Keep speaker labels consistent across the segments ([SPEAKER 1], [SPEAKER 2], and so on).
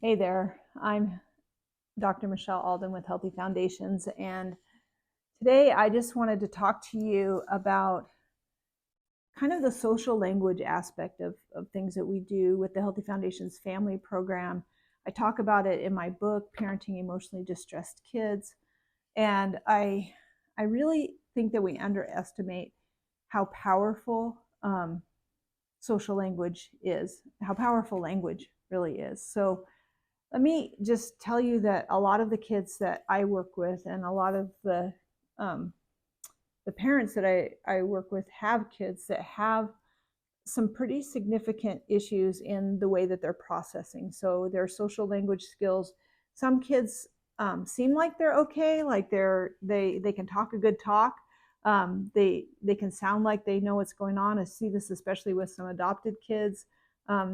[SPEAKER 1] Hey there, I'm Dr. Michelle Alden with Healthy Foundations, and today I just wanted to talk to you about kind of the social language aspect of things that we do with the Healthy Foundations family program. I talk about it in my book, Parenting Emotionally Distressed Kids, and I really think that we underestimate how powerful social language is, how powerful language really is. So let me just tell you that a lot of the kids that I work with and a lot of um, the parents that I work with have kids that have some pretty significant issues in the way that they're processing. So their social language skills, some kids seem like they're okay, like they can talk a good talk. They can sound like they know what's going on. I see this especially with some adopted kids.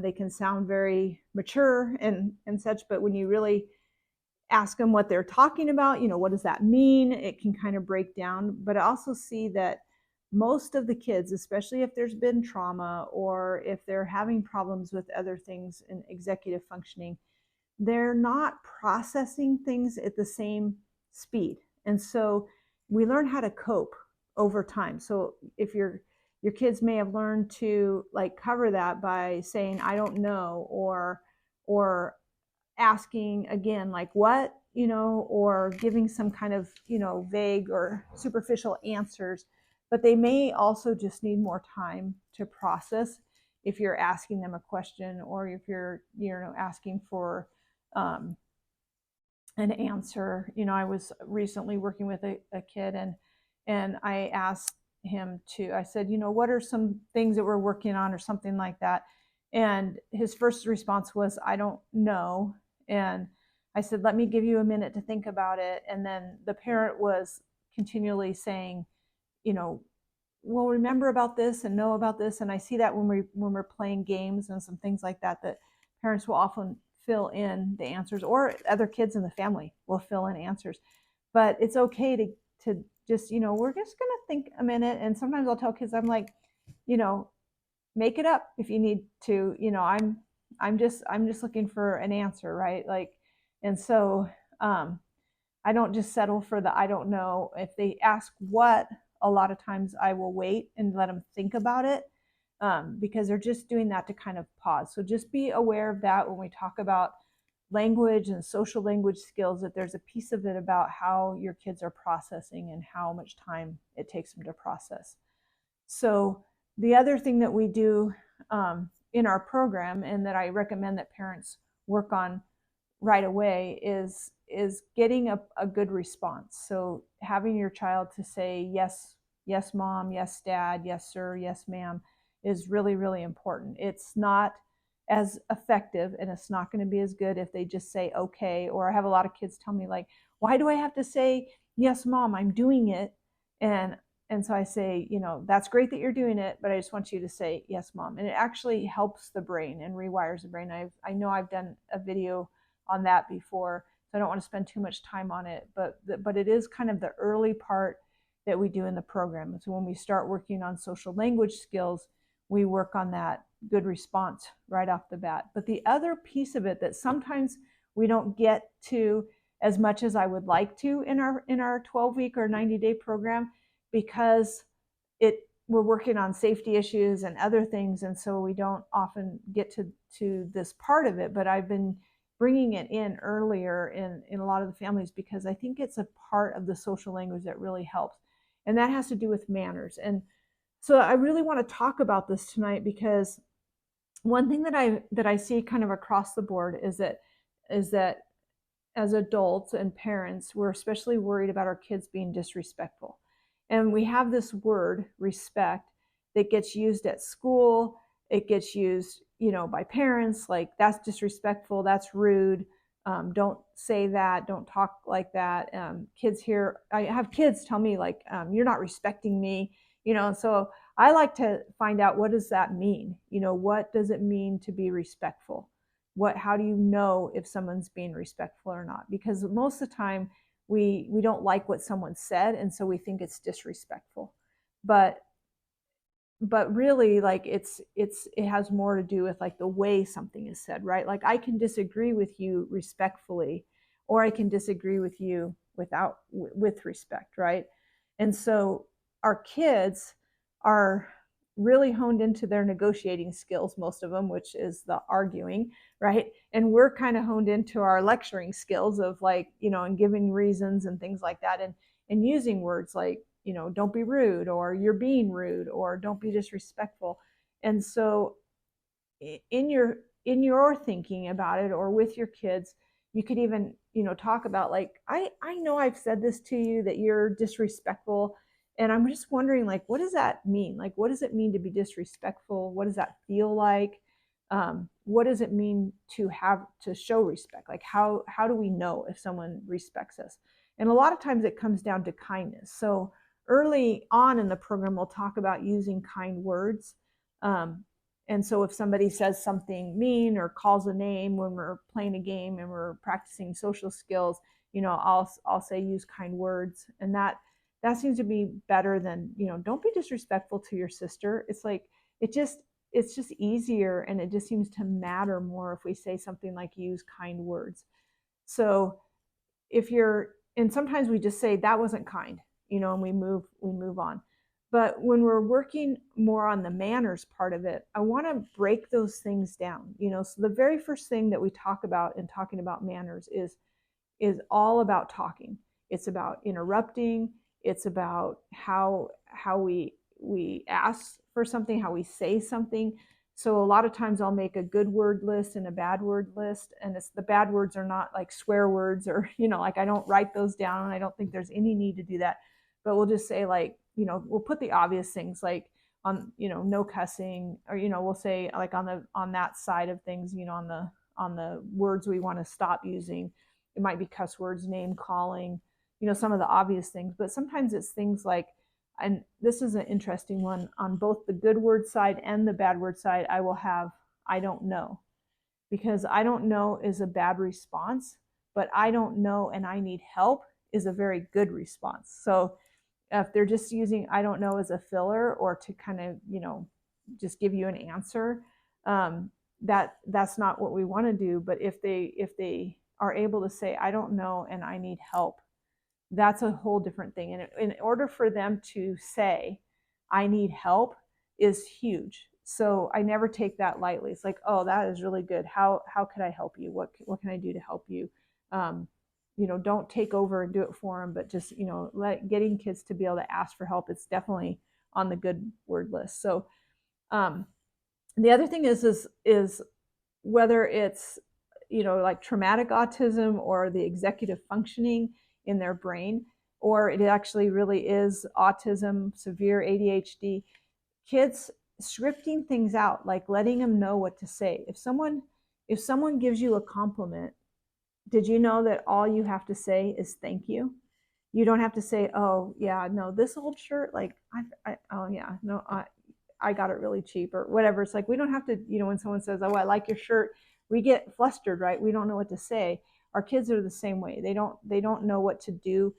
[SPEAKER 1] They can sound very mature and such, but when you really ask them what they're talking about, what does that mean? It can kind of break down. But I also see that most of the kids, especially if there's been trauma or if they're having problems with other things in executive functioning, they're not processing things at the same speed. And so we learn how to cope over time. So if your kids may have learned to like cover that by saying I don't know, or asking again like what, or giving some kind of vague or superficial answers, but they may also just need more time to process if you're asking them a question, or if you're asking for um, an answer. I was recently working with a kid, and I asked him to, I said, what are some things that we're working on or something like that. And his first response was, I don't know. And I said, let me give you a minute to think about it. And then the parent was continually saying, you know, well, remember about this and know about this. And I see that when we're playing games and some things like that, that parents will often fill in the answers, or other kids in the family will fill in answers. But it's okay to just, we're just gonna think a minute. And sometimes I'll tell kids, I'm like, you know, make it up if you need to. I'm just looking for an answer, right? Like, and so I don't just settle for the I don't know. If they ask what, a lot of times I will wait and let them think about it, because they're just doing that to kind of pause. So just be aware of that when we talk about language and social language skills, that there's a piece of it about how your kids are processing and how much time it takes them to process. So the other thing that we do in our program, and that I recommend that parents work on right away, is getting a good response. So having your child to say yes, yes mom, yes dad, yes sir, yes ma'am, is really really important. It's not as effective, and it's not going to be as good if they just say okay. Or I have a lot of kids tell me like, why do I have to say yes mom, I'm doing it. And so I say, that's great that you're doing it, but I just want you to say yes mom. And it actually helps the brain and rewires the brain. I know I've done a video on that before, so I don't want to spend too much time on it. But it is kind of the early part that we do in the program. So when we start working on social language skills, we work on that good response right off the bat. But the other piece of it that sometimes we don't get to as much as I would like to in our 12-week or 90-day program, because we're working on safety issues and other things, and so we don't often get to this part of it. But I've been bringing it in earlier in a lot of the families, because I think it's a part of the social language that really helps, and that has to do with manners. And so I really want to talk about this tonight, because one thing that I see kind of across the board is that as adults and parents, we're especially worried about our kids being disrespectful. And we have this word, respect, that gets used at school. It gets used, by parents, like that's disrespectful, that's rude. Don't say that. Don't talk like that. Kids here, I have kids tell me like, you're not respecting me, And so I like to find out, what does that mean? What does it mean to be respectful? How do you know if someone's being respectful or not? Because most of the time we don't like what someone said, and so we think it's disrespectful. But but really, like, it has more to do with like the way something is said, right? Like, I can disagree with you respectfully, or I can disagree with you with respect, right? And so our kids are really honed into their negotiating skills, most of them, which is the arguing, right? And we're kind of honed into our lecturing skills of, like, and giving reasons and things like that, and using words like, don't be rude, or you're being rude, or don't be disrespectful. And so in your thinking about it, or with your kids, you could even, talk about, like, I know I've said this to you, that you're disrespectful, and I'm just wondering, like, what does that mean? Like, what does it mean to be disrespectful? What does that feel like? What does it mean to show respect? Like, how do we know if someone respects us? And a lot of times it comes down to kindness. So early on in the program, we'll talk about using kind words. And so if somebody says something mean or calls a name when we're playing a game and we're practicing social skills, I'll say use kind words, and that seems to be better than, don't be disrespectful to your sister. It's like, it's just easier, and it just seems to matter more if we say something like use kind words. So if you're, and sometimes we just say that wasn't kind, and we move on. But when we're working more on the manners part of it, I want to break those things down. So the very first thing that we talk about in talking about manners is all about talking. It's about interrupting. It's about how we ask for something, how we say something. So a lot of times I'll make a good word list and a bad word list, and it's, the bad words are not like swear words, or like, I don't write those down. I don't think there's any need to do that. But we'll just say, like, we'll put the obvious things, like, on, no cussing, or we'll say, like, on that side of things, on the words we want to stop using. It might be cuss words, name calling, some of the obvious things. But sometimes it's things like, and this is an interesting one, on both the good word side and the bad word side, I will have I don't know, because I don't know is a bad response, but I don't know and I need help is a very good response. So if they're just using I don't know as a filler, or to kind of, just give you an answer, that's not what we want to do. But if they are able to say I don't know and I need help, that's a whole different thing. And in order for them to say I need help is huge. So I never take that lightly. It's like, oh, that is really good. How can I help you? What can I do to help you? Don't take over and do it for them, but just, getting kids to be able to ask for help, it's definitely on the good word list. So the other thing is whether it's, like traumatic autism, or the executive functioning in their brain, or it actually really is autism, severe ADHD, kids scripting things out, like letting them know what to say. If someone gives you a compliment, did you know that all you have to say is thank you? You don't have to say, oh yeah, no, this old shirt, like, oh yeah, no, I got it really cheap, or whatever. It's like, we don't have to, when someone says, oh, I like your shirt, we get flustered, right? We don't know what to say. Our kids are the same way. They don't know what to do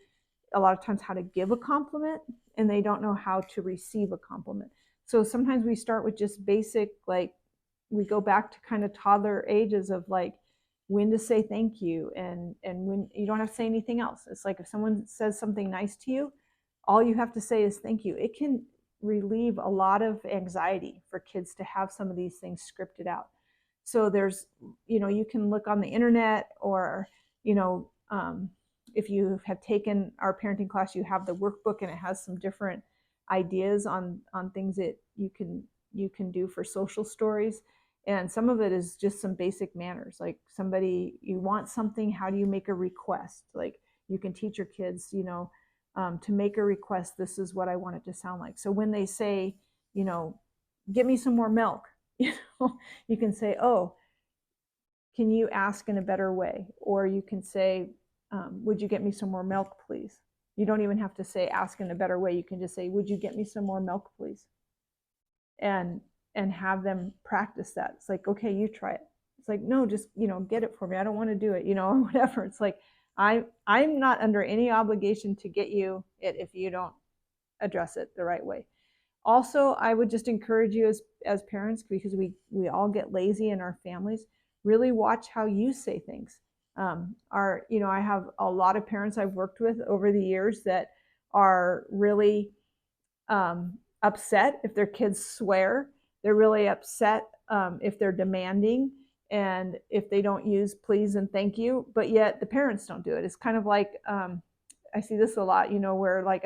[SPEAKER 1] a lot of times, how to give a compliment, and they don't know how to receive a compliment. So sometimes we start with just basic, like, we go back to kind of toddler ages of, like, when to say thank you, and when you don't have to say anything else. It's like, if someone says something nice to you, all you have to say is thank you. It can relieve a lot of anxiety for kids to have some of these things scripted out. So there's, you can look on the internet, or, if you have taken our parenting class, you have the workbook, and it has some different ideas on things that you can do for social stories. And some of it is just some basic manners, like, you want something, how do you make a request? Like, you can teach your kids, to make a request, this is what I want it to sound like. So when they say, get me some more milk, you can say, oh, can you ask in a better way? Or you can say, would you get me some more milk, please? You don't even have to say ask in a better way. You can just say, would you get me some more milk, please? And have them practice that. It's like, okay, you try it. It's like, no, just, get it for me. I don't want to do it, or whatever. It's like, I'm not under any obligation to get you it if you don't address it the right way. Also, I would just encourage you as parents, because we all get lazy in our families, really watch how you say things. I have a lot of parents I've worked with over the years that are really upset if their kids swear. They're really upset if they're demanding and if they don't use please and thank you, but yet the parents don't do it. It's kind of like I see this a lot, where like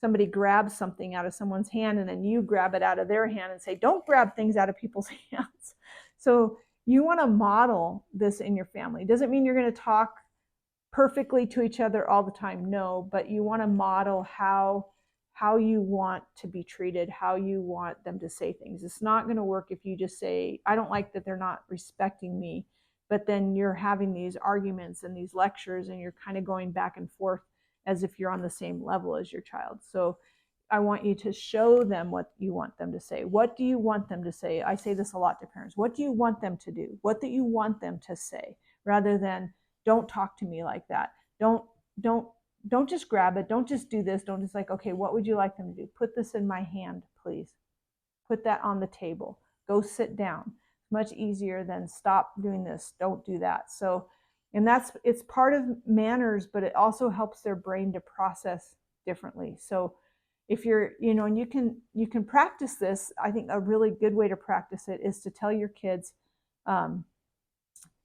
[SPEAKER 1] somebody grabs something out of someone's hand and then you grab it out of their hand and say, don't grab things out of people's hands. So you want to model this in your family. It doesn't mean you're going to talk perfectly to each other all the time, no, but you want to model how you want to be treated, how you want them to say things. It's not going to work if you just say, I don't like that they're not respecting me, but then you're having these arguments and these lectures and you're kind of going back and forth as if you're on the same level as your child. So I want you to show them what you want them to say. What do you want them to say? I say this a lot to parents. What do you want them to do? What do you want them to say? Rather than, don't talk to me like that. Don't just grab it. Don't just do this. Don't just like, okay, what would you like them to do? Put this in my hand, please. Put that on the table. Go sit down. It's much easier than stop doing this. Don't do that. So, and it's part of manners, but it also helps their brain to process differently. So if you're, and you can practice this. I think a really good way to practice it is to tell your kids,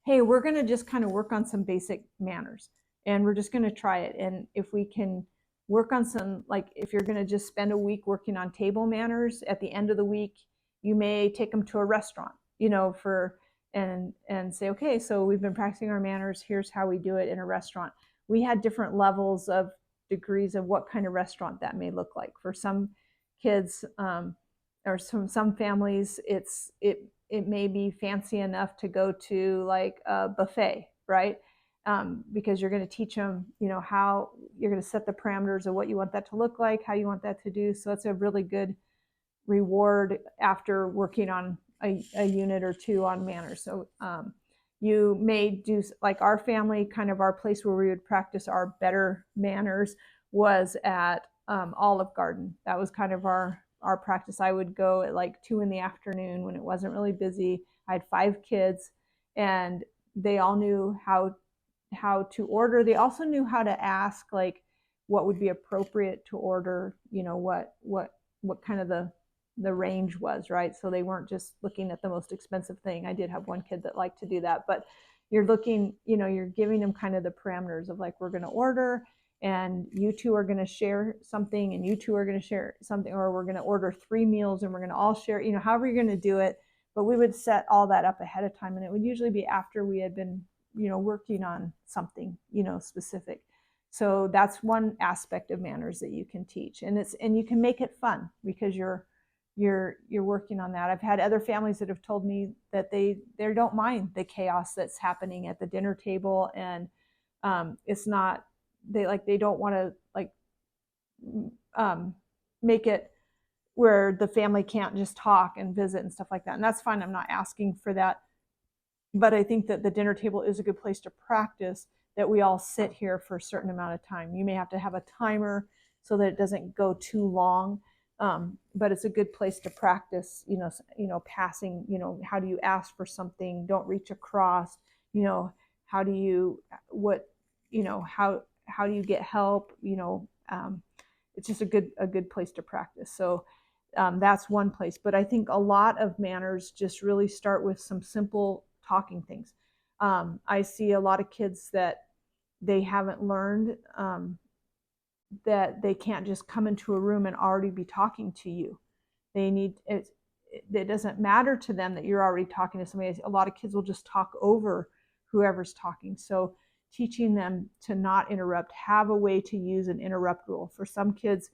[SPEAKER 1] hey, we're going to just kind of work on some basic manners and we're just going to try it. And if we can work on some, like if you're going to just spend a week working on table manners, at the end of the week, you may take them to a restaurant, and say, okay, so we've been practicing our manners. Here's how we do it in a restaurant. We had different levels of degrees of what kind of restaurant that may look like. For some kids, or some families, it may be fancy enough to go to like a buffet, right? Because you're going to teach them, how you're going to set the parameters of what you want that to look like, how you want that to do. So it's a really good reward after working on a unit or two on manners. So you may do, like our family, kind of our place where we would practice our better manners was at Olive Garden. That was kind of our practice. I would go at like 2 p.m. when it wasn't really busy. I had 5 kids and they all knew how to order. They also knew how to ask, like, what would be appropriate to order, what kind of the range was, right? So they weren't just looking at the most expensive thing. I did have one kid that liked to do that, but you're looking, you're giving them kind of the parameters of like, we're going to order and you two are going to share something and you two are going to share something, or we're going to order 3 meals and we're going to all share, however you're going to do it. But we would set all that up ahead of time, and it would usually be after we had been, working on something, specific. So that's one aspect of manners that you can teach, and you can make it fun because you're working on that. I've had other families that have told me that they don't mind the chaos that's happening at the dinner table, and it's not, they don't want to make it where the family can't just talk and visit and stuff like that. And that's fine. I'm not asking for that. But I think that the dinner table is a good place to practice that we all sit here for a certain amount of time. You may have to have a timer so that it doesn't go too long. But it's a good place to practice, passing, how do you ask for something? Don't reach across, how do you, how do you get help? It's just a good place to practice. So that's one place. But I think a lot of manners just really start with some simple talking things. I see a lot of kids that they haven't learned that they can't just come into a room and already be talking to you. It doesn't matter to them that you're already talking to somebody. A lot of kids will just talk over whoever's talking. So teaching them to not interrupt, have a way to use an interrupt rule. For some kids,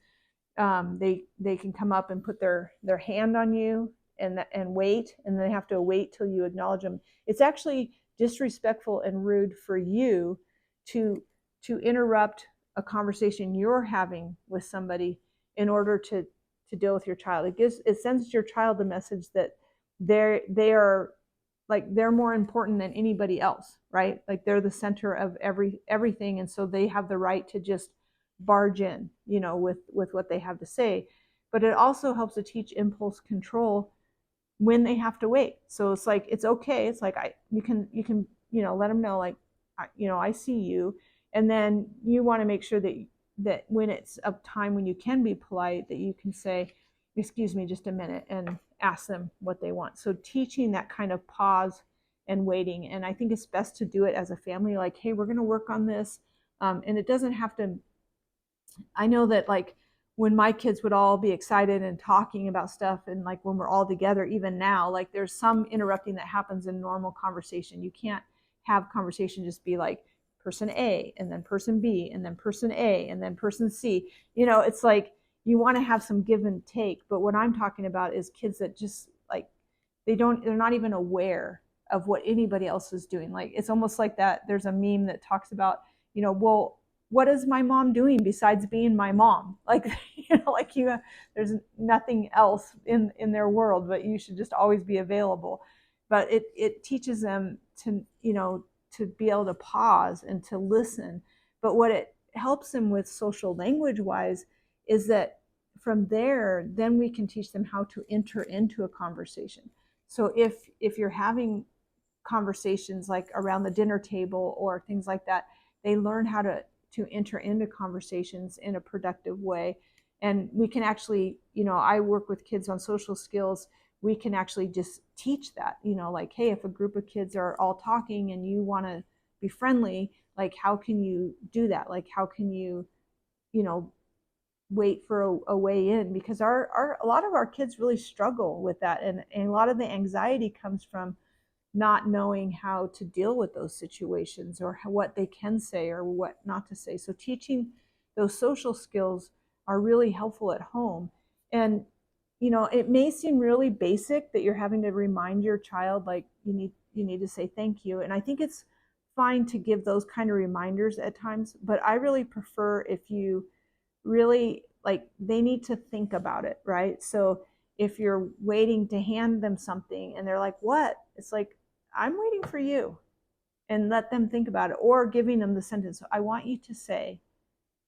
[SPEAKER 1] they can come up and put their hand on you and wait, and they have to wait till you acknowledge them. It's actually disrespectful and rude for you to interrupt a conversation you're having with somebody in order to deal with your child. It sends your child the message that they are like, they're more important than anybody else, right? Like they're the center of everything, and so they have the right to just barge in, with what they have to say. but it also helps to teach impulse control when they have to wait. So it's like, it's okay. It's like, you can, let them know, like, I see you. And then you want to make sure that when it's a time when you can be polite, that you can say, excuse me, just a minute, and ask them what they want. So teaching that kind of pause and waiting. And I think it's best to do it as a family, like, hey, we're going to work on this. And it doesn't have to, I know that, like, when my kids would all be excited and talking about stuff, and like when we're all together, even now, like there's some interrupting that happens in normal conversation. You can't have conversation just be like person A and then person B and then person A and then person C. It's like you want to have some give and take. But what I'm talking about is kids that just like, they're not even aware of what anybody else is doing. Like, it's almost like that. There's a meme that talks about, well, what is my mom doing besides being my mom? Like, there's nothing else in their world, but you should just always be available. But it teaches them to, to be able to pause and to listen. But what it helps them with social language wise is that from there, then we can teach them how to enter into a conversation. So if you're having conversations like around the dinner table or things like that, they learn how to enter into conversations in a productive way. And we can actually, I work with kids on social skills. We can actually just teach that, like, hey, if a group of kids are all talking and you want to be friendly, like, how can you do that? Like, how can you, wait for a way in? Because a lot of our kids really struggle with that. And a lot of the anxiety comes from not knowing how to deal with those situations, or what they can say or what not to say. So teaching those social skills are really helpful at home. And it may seem really basic that you're having to remind your child, like, you need to say thank you. And I think it's fine to give those kind of reminders at times, but I really prefer if you really, like, they need to think about it, right? So if you're waiting to hand them something and they're like, what? It's like, I'm waiting for you, and let them think about it. Or giving them the sentence, I want you to say,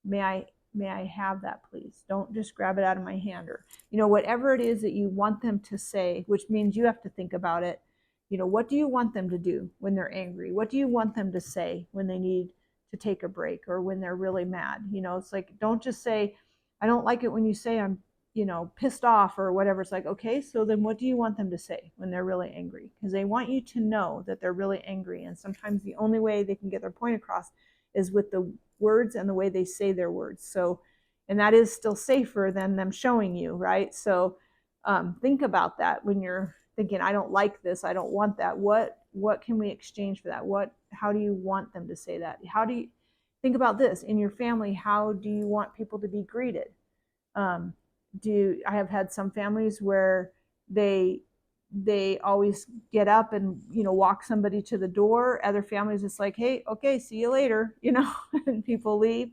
[SPEAKER 1] may I have that, please? Don't just grab it out of my hand. Or, whatever it is that you want them to say, which means you have to think about it. What do you want them to do when they're angry? What do you want them to say when they need to take a break, or when they're really mad? It's like, don't just say, I don't like it when you say I'm, pissed off or whatever. It's like, okay, so then what do you want them to say when they're really angry? Because they want you to know that they're really angry. And sometimes the only way they can get their point across is with the words and the way they say their words. So, and that is still safer than them showing you, right? So think about that when you're thinking, I don't like this, I don't want that. What can we exchange for that? How do you want them to say that? How do you think about this in your family? How do you want people to be greeted? I have had some families where they always get up and walk somebody to the door. Other families, it's like, hey, okay, see you later, and people leave.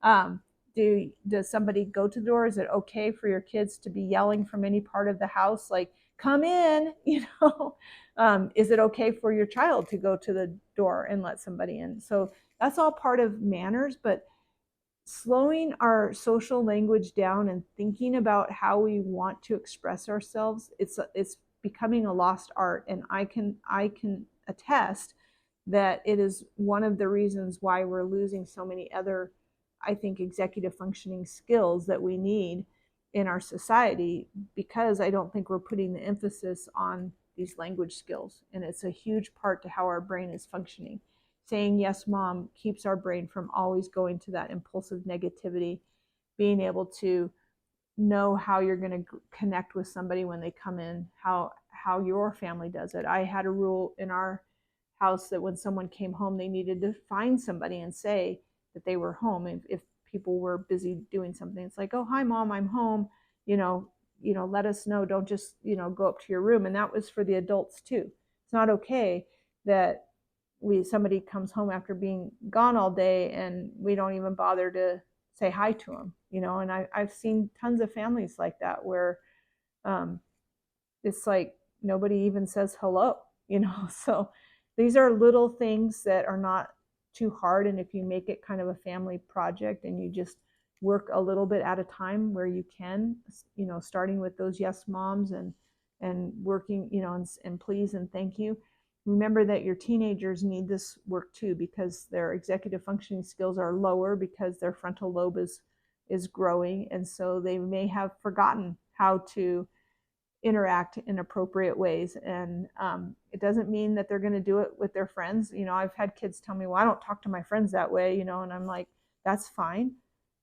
[SPEAKER 1] Does somebody go to the door? Is it okay for your kids to be yelling from any part of the house, like, come in? Is it okay for your child to go to the door and let somebody in? So that's all part of manners. But slowing our social language down and thinking about how we want to express ourselves, it's becoming a lost art. And I can attest that it is one of the reasons why we're losing so many other, I think, executive functioning skills that we need in our society, because I don't think we're putting the emphasis on these language skills. And it's a huge part to how our brain is functioning. Saying yes, mom, keeps our brain from always going to that impulsive negativity. Being able to know how you're going to connect with somebody when they come in, how your family does it. I had a rule in our house that when someone came home, they needed to find somebody and say that they were home. If people were busy doing something, it's like, oh, hi, mom, I'm home. Let us know. Don't just go up to your room. And that was for the adults too. It's not okay that somebody comes home after being gone all day and we don't even bother to say hi to them. And I've seen tons of families like that where it's like nobody even says hello. So these are little things that are not too hard. And if you make it kind of a family project and you just work a little bit at a time where you can, starting with those yes moms and working, and please and thank you. Remember that your teenagers need this work too, because their executive functioning skills are lower because their frontal lobe is growing, and so they may have forgotten how to interact in appropriate ways. And it doesn't mean that they're going to do it with their friends. I've had kids tell me, well, I don't talk to my friends that way, and I'm like, that's fine,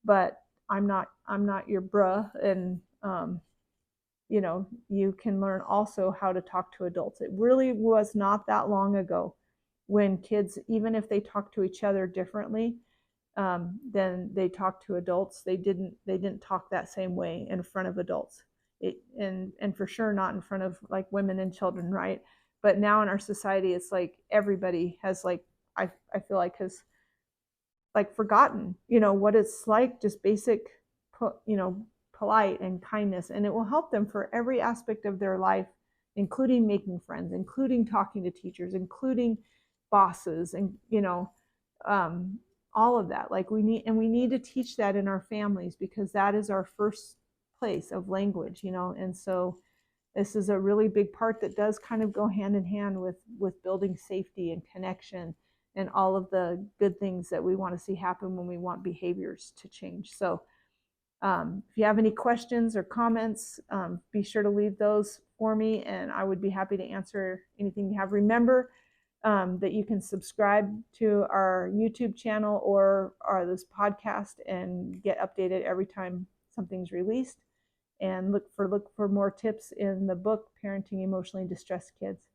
[SPEAKER 1] but I'm not your bruh. And you can learn also how to talk to adults. It really was not that long ago when kids, even if they talk to each other differently than they talk to adults, they didn't talk that same way in front of adults. And for sure not in front of like women and children, right? But now in our society, it's like everybody has like, I feel like has like forgotten, what it's like, just basic, polite and kindness. And it will help them for every aspect of their life, including making friends, including talking to teachers, including bosses, and um, all of that. Like we need to teach that in our families, because that is our first place of language, and so this is a really big part that does kind of go hand in hand with building safety and connection and all of the good things that we want to see happen when we want behaviors to change. So if you have any questions or comments, be sure to leave those for me, and I would be happy to answer anything you have. Remember that you can subscribe to our YouTube channel or this podcast and get updated every time something's released. And look for more tips in the book, Parenting Emotionally Distressed Kids.